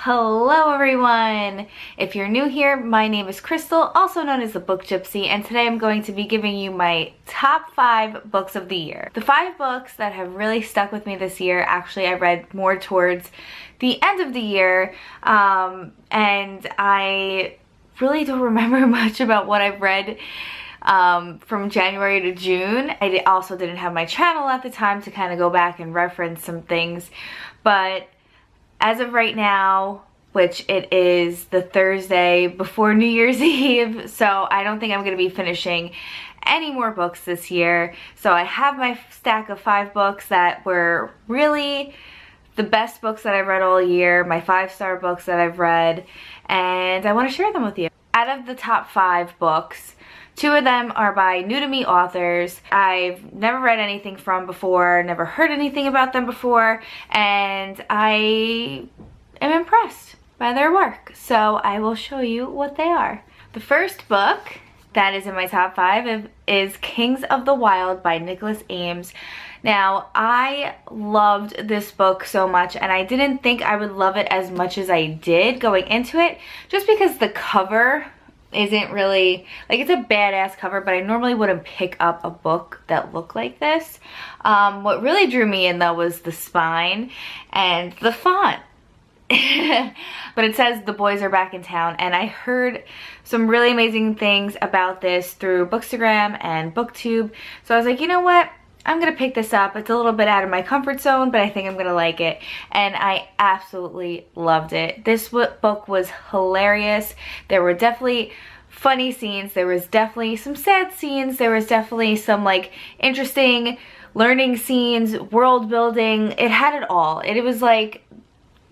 Hello everyone! If you're new here, my name is Crystal, also known as the Book Gypsy, and today I'm going to be giving you my top 5 books of the year. The 5 books that have really stuck with me this year, actually I read more towards the end of the year, and I really don't remember much about what I've read from January to June. I also didn't have my channel at the time to kind of go back and reference some things, but as of right now, which it is the Thursday before New Year's Eve, so I don't think I'm going to be finishing any more books this year. So I have my stack of 5 books that were really the best books that I've read all year, my 5-star books that I've read, and I want to share them with you. Out of the top 5 books, 2 of them are by new to me authors I've never read anything from before, never heard anything about them before, and I am impressed by their work. So I will show you what they are. The first book that is in my top 5 is Kings of the Wyld by Eames. Now, I loved this book so much, and I didn't think I would love it as much as I did going into it, just because the cover isn't really, like, it's a badass cover, but I normally wouldn't pick up a book that looked like this. What really drew me in though was the spine and the font. But it says the boys are back in town, and I heard some really amazing things about this through Bookstagram and BookTube, so I was like, you know what, I'm gonna pick this up. It's a little bit out of my comfort zone, but I think I'm gonna like it, and I absolutely loved it. This book was hilarious. There were definitely funny scenes, there was definitely some sad scenes, there was definitely some like interesting learning scenes, world building. It had it all. It was like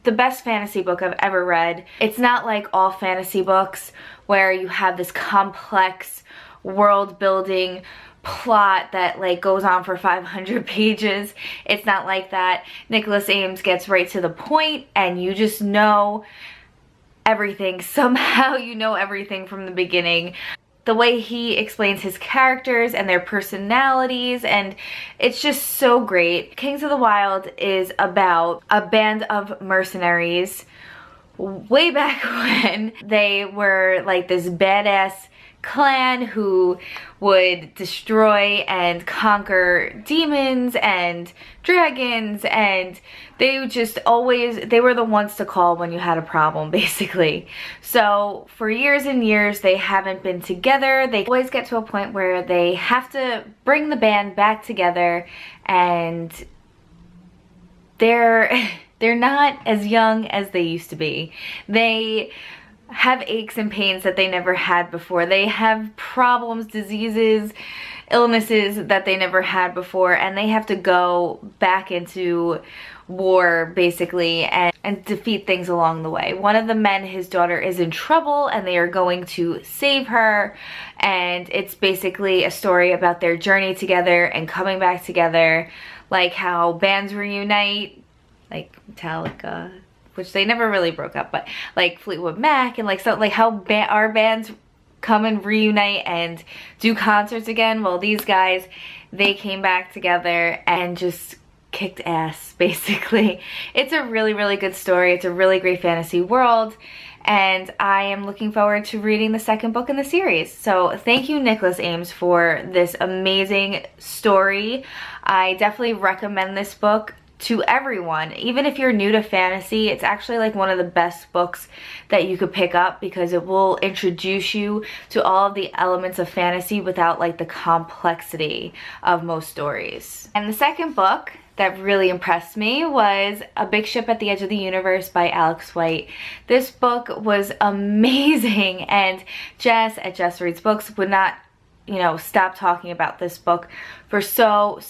the best fantasy book I've ever read. It's not like all fantasy books where you have this complex world building plot that like goes on for 500 pages. It's not like that. Eames gets right to the point, and you just know everything. Somehow you know everything from the beginning. The way he explains his characters and their personalities, and it's just so great. Kings of the Wyld is about a band of mercenaries way back when. They were like this badass clan who would destroy and conquer demons and dragons, and they were the ones to call when you had a problem, basically. So for years and years they haven't been together. They always get to a point where they have to bring the band back together, and they're not as young as they used to be. They have aches and pains that they never had before. They have problems, diseases, illnesses that they never had before, and they have to go back into war basically and defeat things along the way. One of the men, his daughter is in trouble, and they are going to save her, and it's basically a story about their journey together and coming back together, like how bands reunite, like Metallica, which they never really broke up, but like Fleetwood Mac, and like so, like how our bands come and reunite and do concerts again. Well, these guys, they came back together and just kicked ass, basically. It's a really, really good story. It's a really great fantasy world, and I am looking forward to reading the second book in the series. So thank you, Eames, for this amazing story. I definitely recommend this book to everyone. Even if you're new to fantasy, it's actually like one of the best books that you could pick up, because it will introduce you to all of the elements of fantasy without like the complexity of most stories. And the second book that really impressed me was A Big Ship at the Edge of the Universe by Alex White. This book was amazing, and Jess at Jess Reads Books would not, you know, stop talking about this book for so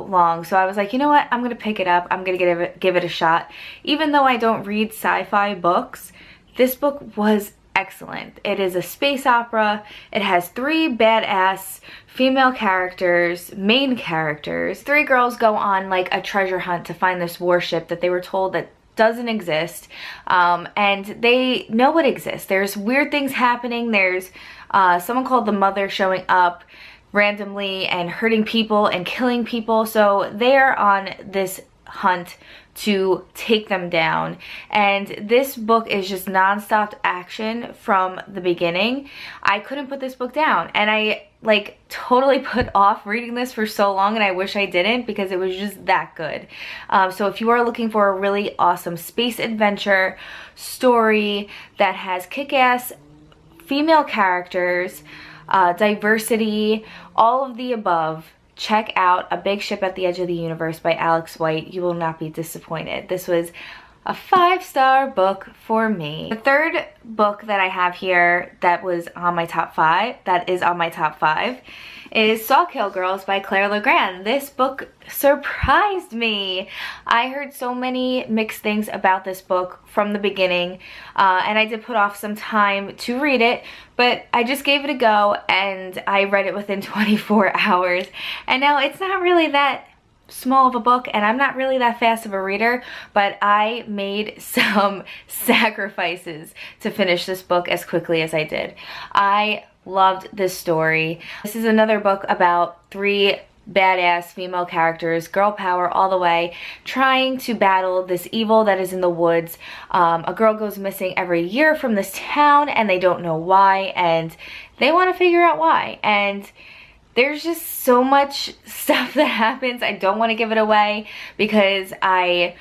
long. So I was like, you know what, I'm gonna pick it up. I'm gonna give it a shot. Even though I don't read sci-fi books, this book was excellent. It is a space opera. It has 3 badass female characters, main characters. 3 girls go on like a treasure hunt to find this warship that they were told that doesn't exist, and they know it exists. There's weird things happening. There's someone called the Mother showing up randomly and hurting people and killing people. So they're on this hunt to take them down. And this book is just non-stop action from the beginning. I couldn't put this book down, and I like totally put off reading this for so long, and I wish I didn't because it was just that good. So if you are looking for a really awesome space adventure story that has kick-ass female characters, diversity, all of the above, check out A Big Ship at the Edge of the Universe by Alex White. You will not be disappointed. This was a 5-star book for me. The third book that I have here that was on my top 5, is Sawkill Girls by Claire Legrand. This book surprised me. I heard so many mixed things about this book from the beginning, and I did put off some time to read it, but I just gave it a go and I read it within 24 hours. And now it's not really that small of a book, and I'm not really that fast of a reader, but I made some sacrifices to finish this book as quickly as I did. I loved this story. This is another book about 3 badass female characters, girl power all the way, trying to battle this evil that is in the woods. A girl goes missing every year from this town, and they don't know why, and they want to figure out why. And there's just so much stuff that happens. I don't want to give it away because I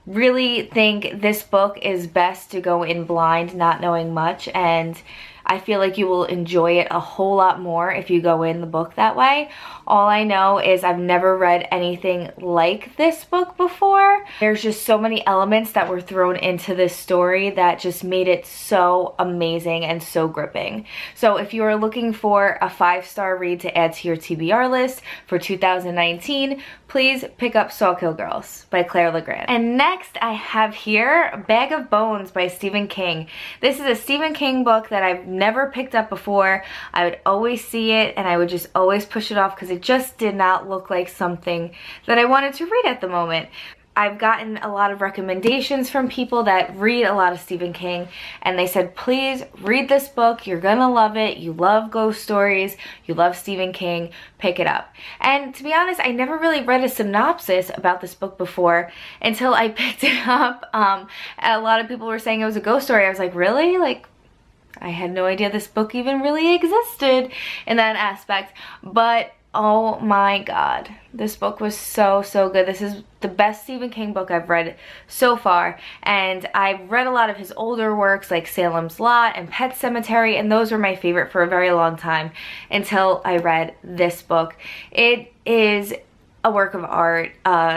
really think this book is best to go in blind, not knowing much, and I feel like you will enjoy it a whole lot more if you go in the book that way. All I know is I've never read anything like this book before. There's just so many elements that were thrown into this story that just made it so amazing and so gripping. So if you are looking for a 5-star read to add to your TBR list for 2019, please pick up Sawkill Girls by Claire Legrand. And next I have here Bag of Bones by Stephen King. This is a Stephen King book that I've never picked up before. I would always see it and I would just always push it off because it just did not look like something that I wanted to read at the moment. I've gotten a lot of recommendations from people that read a lot of Stephen King, and they said, please read this book, you're gonna love it, you love ghost stories, you love Stephen King, pick it up. And to be honest, I never really read a synopsis about this book before until I picked it up. A lot of people were saying it was a ghost story. I was like, really? Like, I had no idea this book even really existed in that aspect. But oh my god, this book was so good. This is the best Stephen King book I've read so far, and I've read a lot of his older works like Salem's Lot and Pet Sematary, and those were my favorite for a very long time until I read this book. It is a work of art.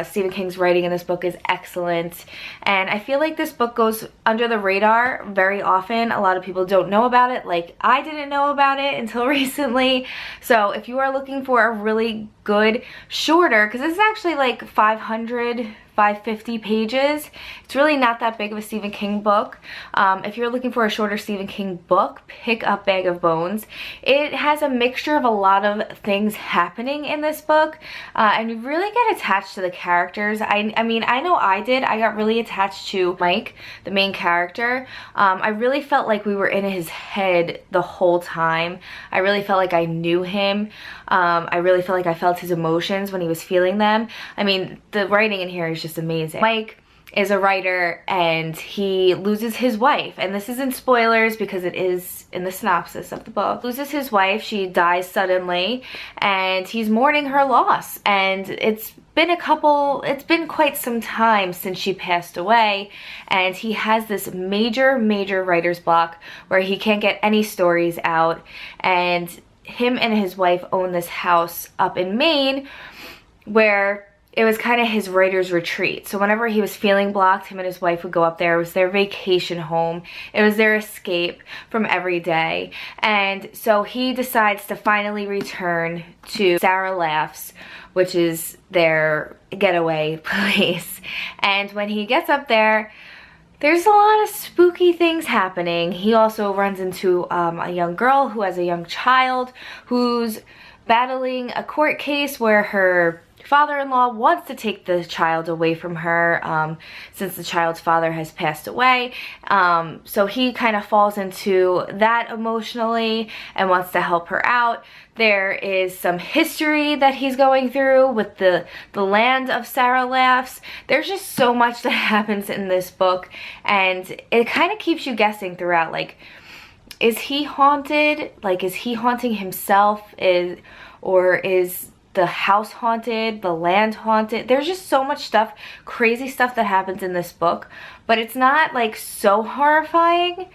Stephen King's writing in this book is excellent, and I feel like this book goes under the radar very often. A lot of people don't know about it, like I didn't know about it until recently. So if you are looking for a really good shorter, because this is actually like 550 pages, it's really not that big of a Stephen King book. If you're looking for a shorter Stephen King book, pick up Bag of Bones. It has a mixture of a lot of things happening in this book, and you really get attached to the characters. I mean, I know I did. I got really attached to Mike, the main character. I really felt like we were in his head the whole time. I really felt like I knew him. I really felt like I felt his emotions when he was feeling them. I mean, the writing in here is just amazing. Mike is a writer and he loses his wife, and this isn't spoilers because it is in the synopsis of the book. Loses his wife, she dies suddenly, and he's mourning her loss, and it's been quite some time since she passed away, and he has this major writer's block where he can't get any stories out, and him and his wife own this house up in Maine where it was kind of his writer's retreat. So whenever he was feeling blocked, him and his wife would go up there. It was their vacation home. It was their escape from every day. And so he decides to finally return to Sarah Laughs, which is their getaway place. And when he gets up there, there's a lot of spooky things happening. He also runs into a young girl who has a young child who's battling a court case where her father-in-law wants to take the child away from her since the child's father has passed away. So he kind of falls into that emotionally and wants to help her out. There is some history that he's going through with the land of Sarah Laughs. There's just so much that happens in this book, and it kind of keeps you guessing throughout, like, is he haunted? Like, is he haunting himself? Or is the house haunted, the land haunted? There's just so much stuff, crazy stuff that happens in this book, but it's not like so horrifying.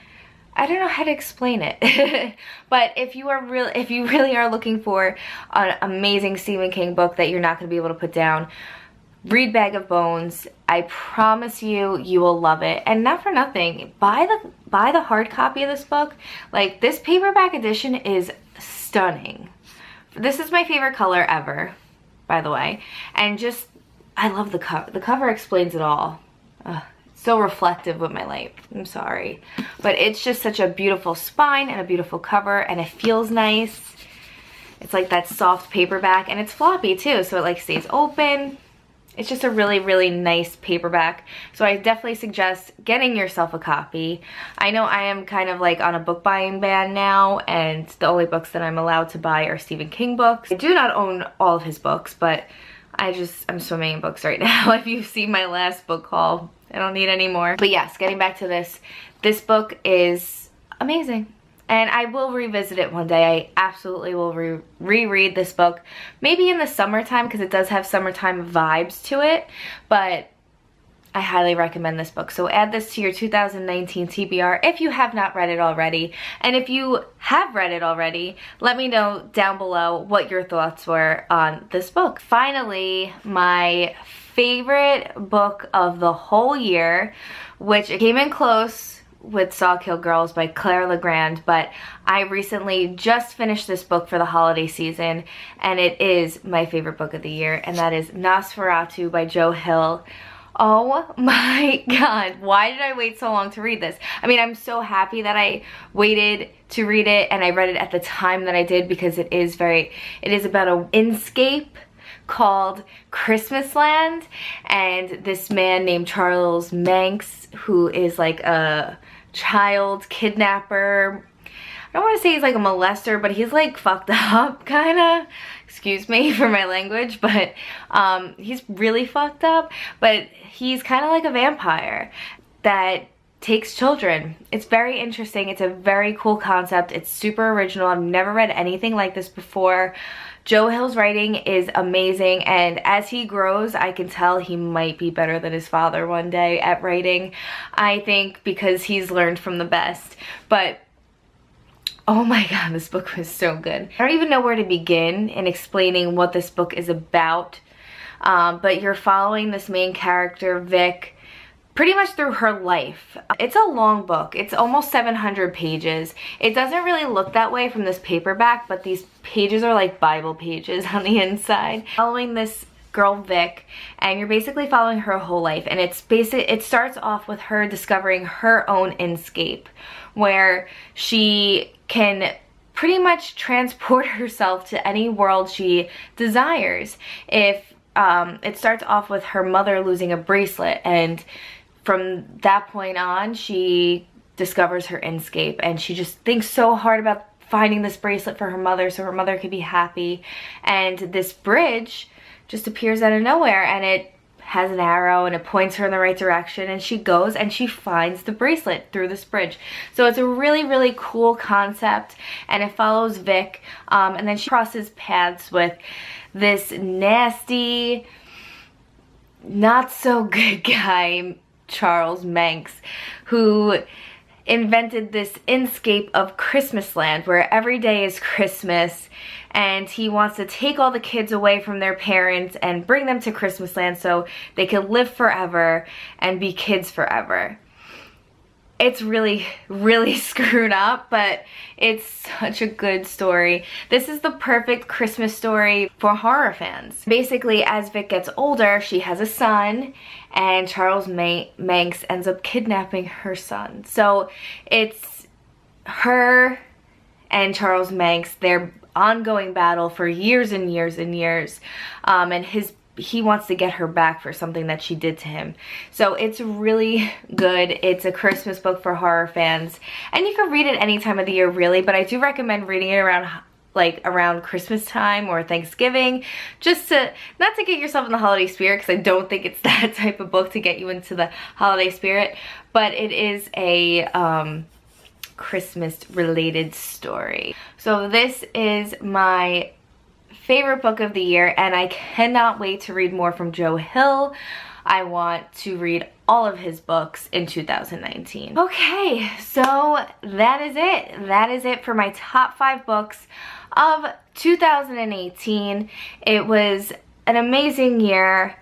I don't know how to explain it. But if you really are looking for an amazing Stephen King book that you're not going to be able to put down, read Bag of Bones. I promise you, you will love it. And not for nothing, buy the hard copy of this book. Like, this paperback edition is stunning. This is my favorite color ever, by the way. And just, I love the cover. The cover explains it all. So reflective with my light. I'm sorry. But it's just such a beautiful spine and a beautiful cover, and it feels nice. It's like that soft paperback, and it's floppy too, so it like stays open. It's just a really, really nice paperback. So I definitely suggest getting yourself a copy. I know I am kind of like on a book buying ban now, and the only books that I'm allowed to buy are Stephen King books. I do not own all of his books, but I'm swimming in books right now. If you've seen my last book haul, I don't need any more. But yes, getting back to this book is amazing. And I will revisit it one day. I absolutely will reread this book. Maybe in the summertime, because it does have summertime vibes to it. But I highly recommend this book. So add this to your 2019 TBR if you have not read it already. And if you have read it already, let me know down below what your thoughts were on this book. Finally, my favorite book of the whole year, which came in close with Sawkill Girls by Claire Legrand, but I recently just finished this book for the holiday season, and it is my favorite book of the year, and that is Nosferatu by Joe Hill. Oh my god, why did I wait so long to read this? I mean, I'm so happy that I waited to read it, and I read it at the time that I did, because it is about an inscape called Christmas Land, and this man named Charles Manx, who is like a child kidnapper. I don't want to say he's like a molester, but he's like fucked up, kind of. Excuse me for my language, but he's really fucked up. But he's kind of like a vampire that takes children. It's very interesting. It's a very cool concept. It's super original. I've never read anything like this before. Joe Hill's writing is amazing, and as he grows, I can tell he might be better than his father one day at writing, I think, because he's learned from the best. But oh my god, this book was so good. I don't even know where to begin in explaining what this book is about, but you're following this main character, Vic, pretty much through her life. It's a long book. It's almost 700 pages. It doesn't really look that way from this paperback, but these pages are like Bible pages on the inside. Following this girl, Vic, and you're basically following her whole life, and it starts off with her discovering her own inscape, where she can pretty much transport herself to any world she desires. It starts off with her mother losing a bracelet, and from that point on, she discovers her inscape, and she just thinks so hard about finding this bracelet for her mother so her mother could be happy. And this bridge just appears out of nowhere, and it has an arrow, and it points her in the right direction, and she goes and she finds the bracelet through this bridge. So it's a really, really cool concept, and it follows Vic, and then she crosses paths with this nasty, not so good guy, Charles Manx, who invented this inscape of Christmas Land, where every day is Christmas, and he wants to take all the kids away from their parents and bring them to Christmas Land so they can live forever and be kids forever. It's really, really screwed up, but it's such a good story. This is the perfect Christmas story for horror fans. Basically, as Vic gets older, she has a son, and Charles Manx ends up kidnapping her son. So it's her and Charles Manx, their ongoing battle for years and years and years. And his he wants to get her back for something that she did to him. So it's really good. It's a Christmas book for horror fans, and you can read it any time of the year really, but I do recommend reading it around Christmas time or Thanksgiving, just to not to get yourself in the holiday spirit, because I don't think it's that type of book to get you into the holiday spirit, but it is a Christmas related story. So this is my favorite book of the year, and I cannot wait to read more from Joe Hill. I want to read all of his books in 2019. Okay, so that is it. That is it for my top 5 books of 2018. It was an amazing year.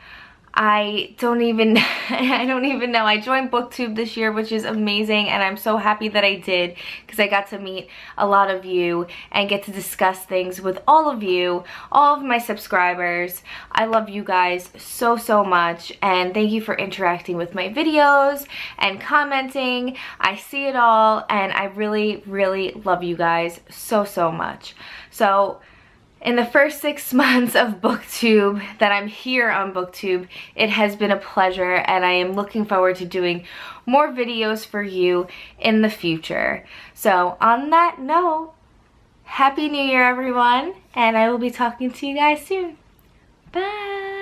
I don't even know. I joined BookTube this year, which is amazing, and I'm so happy that I did, because I got to meet a lot of you and get to discuss things with all of you, all of my subscribers. I love you guys so, so much, and thank you for interacting with my videos and commenting. I see it all, and I really, really love you guys so, so much. So in the first 6 months of BookTube that I'm here on BookTube, it has been a pleasure, and I am looking forward to doing more videos for you in the future. So on that note, Happy New Year everyone, and I will be talking to you guys soon. Bye!